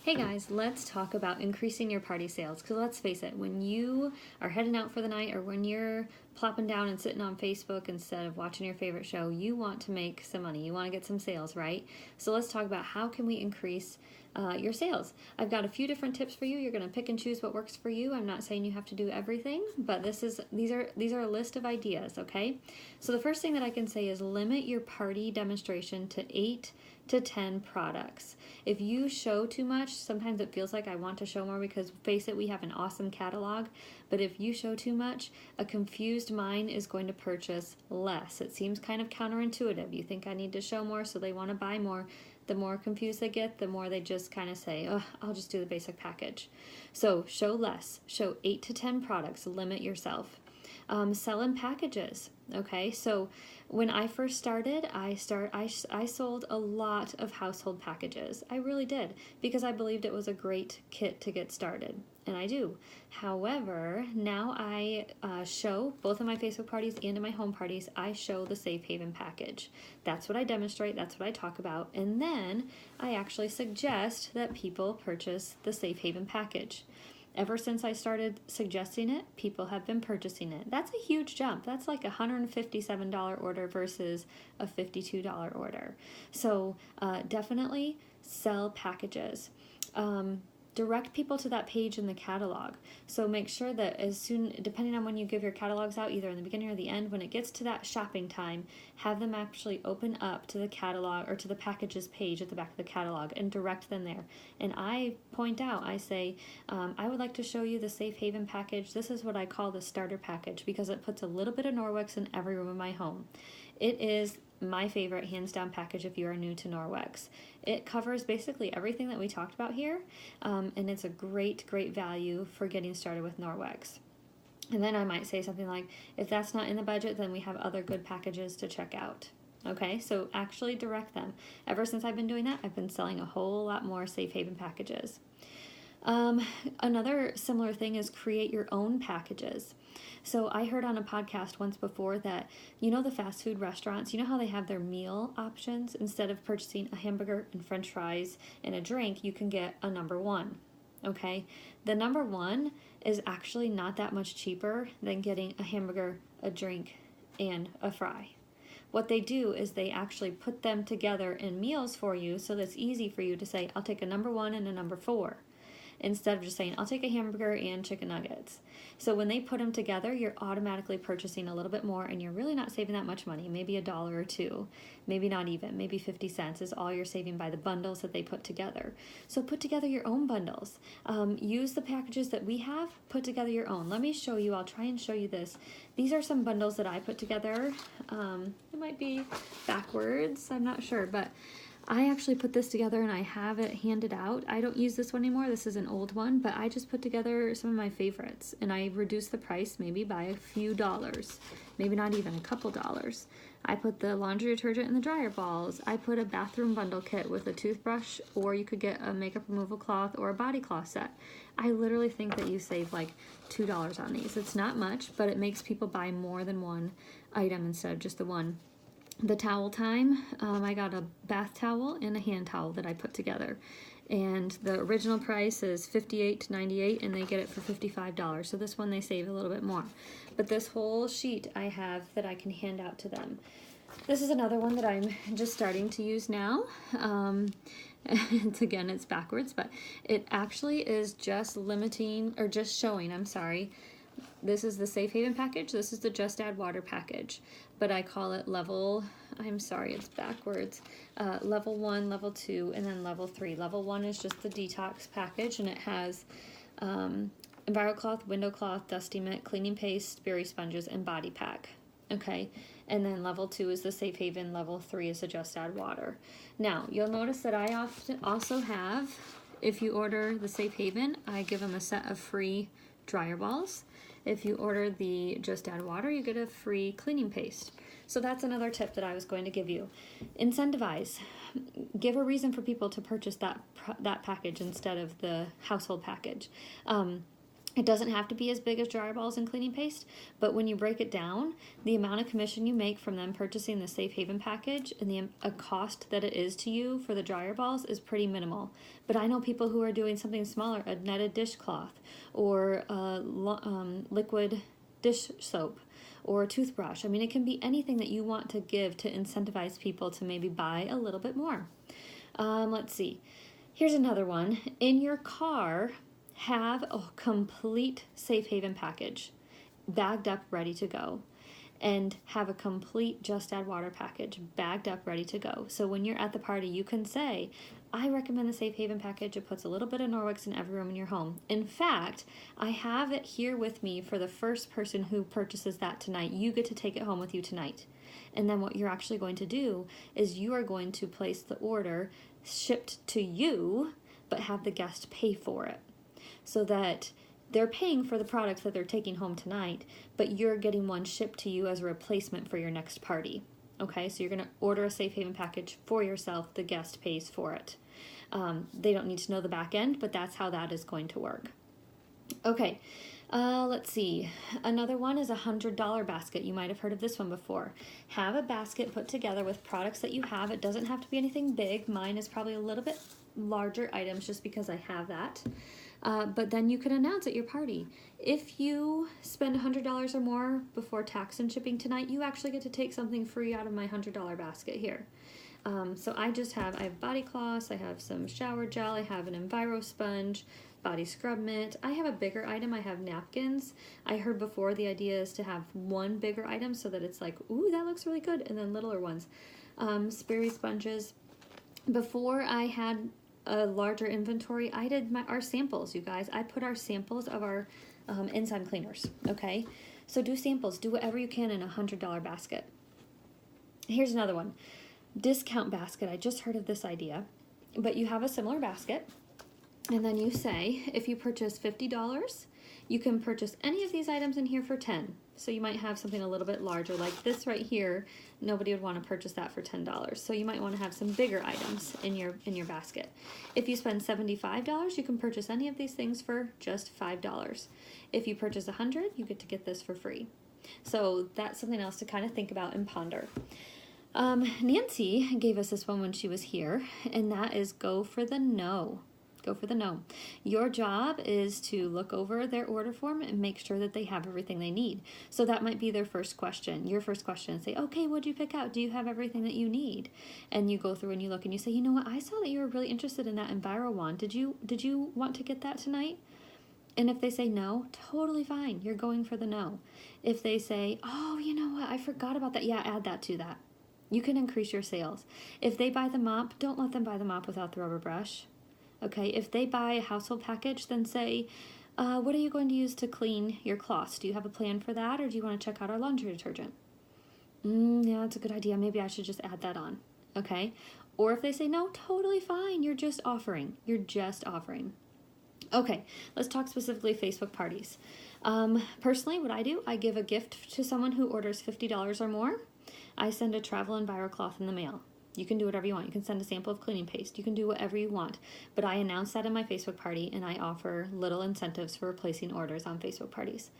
Hey guys, let's talk about increasing your party sales. Because let's face it, when you are heading out for the night or when you're plopping down and sitting on Facebook instead of watching your favorite show, you want to make some money. You want to get some sales, right? So let's talk about how can we increase your sales. I've got a few different tips for you. You're going to pick and choose what works for you. I'm not saying you have to do everything, but these are a list of ideas, okay? So the first thing that I can say is limit your party demonstration to 8 to 10 products. If you show too much, sometimes it feels like I want to show more because, face it, we have an awesome catalog, but if you show too much, a confused mind is going to purchase less. It seems kind of counterintuitive. You think I need to show more, so they want to buy more. The more confused they get, the more they just kind of say, oh, I'll just do the basic package. So show less. Show 8 to 10 products. Limit yourself. Sell in packages. Okay, so when I first started, I sold a lot of household packages. I really did, because I believed it was a great kit to get started, and I do. However, now I show, both in my Facebook parties and in my home parties, I show the Safe Haven package. That's what I demonstrate, that's what I talk about, and then I actually suggest that people purchase the Safe Haven package. Ever since I started suggesting it, people have been purchasing it. That's a huge jump. That's like a $157 order versus a $52 order. So definitely sell packages. Direct people to that page in the catalog. So make sure that as soon, depending on when you give your catalogs out, either in the beginning or the end, when it gets to that shopping time, have them actually open up to the catalog or to the packages page at the back of the catalog and direct them there. And I point out, I say, I would like to show you the Safe Haven package. This is what I call the starter package because it puts a little bit of Norwex in every room of my home. It is my favorite hands down package if you are new to Norwex. It covers basically everything that we talked about here, and it's a great value for getting started with Norwex. And then I might say something like, if that's not in the budget, then we have other good packages to check out. Okay, so actually direct them. Ever since I've been doing that, I've been selling a whole lot more Safe Haven packages. Another similar thing is create your own packages. So I heard on a podcast once before that, you know, the fast food restaurants, you know how they have their meal options? Instead of purchasing a hamburger and french fries and a drink, you can get a number one. Okay, the number one is actually not that much cheaper than getting a hamburger, a drink, and a fry. What they do is they actually put them together in meals for you so that it's easy for you to say, I'll take a number one and a number four, instead of just saying, I'll take a hamburger and chicken nuggets. So when they put them together, you're automatically purchasing a little bit more and you're really not saving that much money, maybe $1 or $2, maybe not even, maybe 50 cents is all you're saving by the bundles that they put together. So put together your own bundles. Use the packages that we have, put together your own. Let me show you, I'll try and show you this. These are some bundles that I put together. It might be backwards, I'm not sure, but I actually put this together and I have it handed out. I don't use this one anymore. This is an old one, but I just put together some of my favorites and I reduced the price maybe by a few dollars, maybe not even a couple dollars. I put the laundry detergent and the dryer balls. I put a bathroom bundle kit with a toothbrush, or you could get a makeup removal cloth or a body cloth set. I literally think that you save like $2 on these. It's not much, but it makes people buy more than one item instead of just the one. The towel time, I got a bath towel and a hand towel that I put together, and the original price is $58 to $98 and they get it for $55, so this one they save a little bit more. But this whole sheet I have that I can hand out to them. This is another one that I'm just starting to use now. Again, it's backwards, but it actually is just limiting, or just showing, I'm sorry. This is the Safe Haven package. This is the Just Add Water package, but I call it level, I'm sorry, it's backwards. Level 1, level 2, and then level 3. Level 1 is just the detox package, and it has EnviroCloth, window cloth, dusty mitt, cleaning paste, berry sponges, and body pack. Okay, and then level 2 is the Safe Haven. Level 3 is the Just Add Water. Now, you'll notice that I often also have, if you order the Safe Haven, I give them a set of free dryer balls. If you order the Just Add Water, you get a free cleaning paste. So that's another tip that I was going to give you. Incentivize. Give a reason for people to purchase that package instead of the household package. It doesn't have to be as big as dryer balls and cleaning paste, but when you break it down, the amount of commission you make from them purchasing the Safe Haven package and the cost that it is to you for the dryer balls is pretty minimal. But I know people who are doing something smaller, a netted dishcloth or liquid dish soap or a toothbrush. I mean, it can be anything that you want to give to incentivize people to maybe buy a little bit more. Let's see. Here's another one. In your car, have a complete Safe Haven package bagged up, ready to go, and have a complete Just Add Water package bagged up, ready to go. So when you're at the party, you can say, I recommend the Safe Haven package. It puts a little bit of Norwex in every room in your home. In fact, I have it here with me for the first person who purchases that tonight. You get to take it home with you tonight. And then what you're actually going to do is you are going to place the order shipped to you, but have the guest pay for it. So that they're paying for the products that they're taking home tonight, but you're getting one shipped to you as a replacement for your next party. Okay, so you're going to order a Safe Haven package for yourself. The guest pays for it. They don't need to know the back end, but that's how that is going to work. Okay, let's see. Another one is a $100 basket. You might have heard of this one before. Have a basket put together with products that you have. It doesn't have to be anything big. Mine is probably a little bit larger items just because I have that. But then you can announce at your party, if you spend $100 or more before tax and shipping tonight, you actually get to take something free out of my $100 basket here. So I have body cloths, I have some shower gel, I have an Enviro sponge, body scrub mitt. I have a bigger item, I have napkins. I heard before the idea is to have one bigger item so that it's like, ooh, that looks really good, and then littler ones. Sperry sponges. Before I had a larger inventory, I did our samples, you guys. I put our samples of our enzyme cleaners, okay? So do samples, do whatever you can in a $100 basket. Here's another one. Discount basket. I just heard of this idea, but you have a similar basket, and then you say, if you purchase $50, you can purchase any of these items in here for $10. So you might have something a little bit larger, like this right here. Nobody would want to purchase that for $10. So you might want to have some bigger items in your basket. If you spend $75, you can purchase any of these things for just $5. If you purchase $100, you get this for free. So that's something else to kind of think about and ponder. Nancy gave us this one when she was here, and that is go for the no. Go for the no. Your job is to look over their order form and make sure that they have everything they need. So that might be their first question. Your first question, say, okay, what'd you pick out? Do you have everything that you need? And you go through and you look and you say, you know what? I saw that you were really interested in that Enviro wand. Did you want to get that tonight? And if they say no, totally fine. You're going for the no. If they say, oh, you know what? I forgot about that. Yeah, add that to that. You can increase your sales. If they buy the mop, don't let them buy the mop without the rubber brush. Okay, if they buy a household package, then say, what are you going to use to clean your cloths? Do you have a plan for that, or do you want to check out our laundry detergent? Yeah, that's a good idea. Maybe I should just add that on. Okay, or if they say no, totally fine. You're just offering. You're just offering. Okay, let's talk specifically Facebook parties. Personally, what I do, I give a gift to someone who orders $50 or more. I send a travel Enviro cloth in the mail. You can do whatever you want. You can send a sample of cleaning paste. You can do whatever you want. But I announce that in my Facebook party, and I offer little incentives for placing orders on Facebook parties.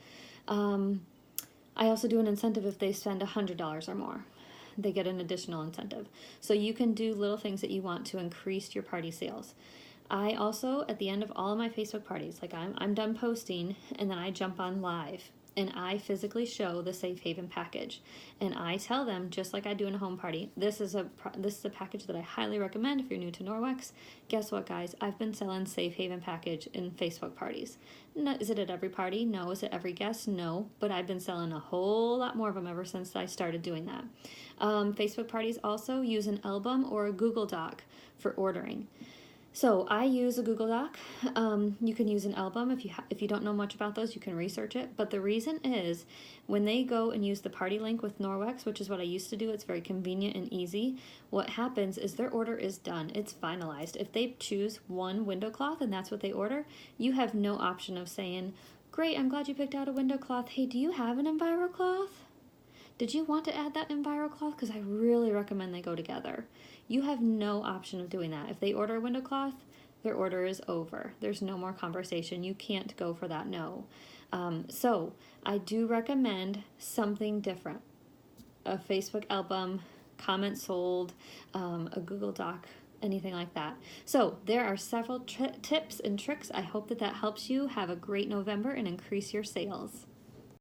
I also do an incentive if they spend $100 or more. They get an additional incentive. So you can do little things that you want to increase your party sales. I also, at the end of all of my Facebook parties, like I'm done posting, and then I jump on live. And I physically show the Safe Haven package, and I tell them, just like I do in a home party, this is a package that I highly recommend if you're new to Norwex. Guess what, guys? I've been selling Safe Haven package in Facebook parties. Is it at every party? No. Is it every guest? No. But I've been selling a whole lot more of them ever since I started doing that. Facebook parties also use an album or a Google Doc for ordering. So I use a Google Doc. You can use an album. If you don't know much about those, you can research it. But the reason is when they go and use the party link with Norwex, which is what I used to do, it's very convenient and easy. What happens is their order is done. It's finalized. If they choose one window cloth and that's what they order, you have no option of saying, great, I'm glad you picked out a window cloth. Hey, do you have an Enviro cloth? Did you want to add that Enviro cloth? Because I really recommend they go together. You have no option of doing that. If they order a window cloth, their order is over. There's no more conversation. You can't go for that no. So I do recommend something different. A Facebook album, comment sold, a Google Doc, anything like that. So there are several tips and tricks. I hope that helps you have a great November and increase your sales.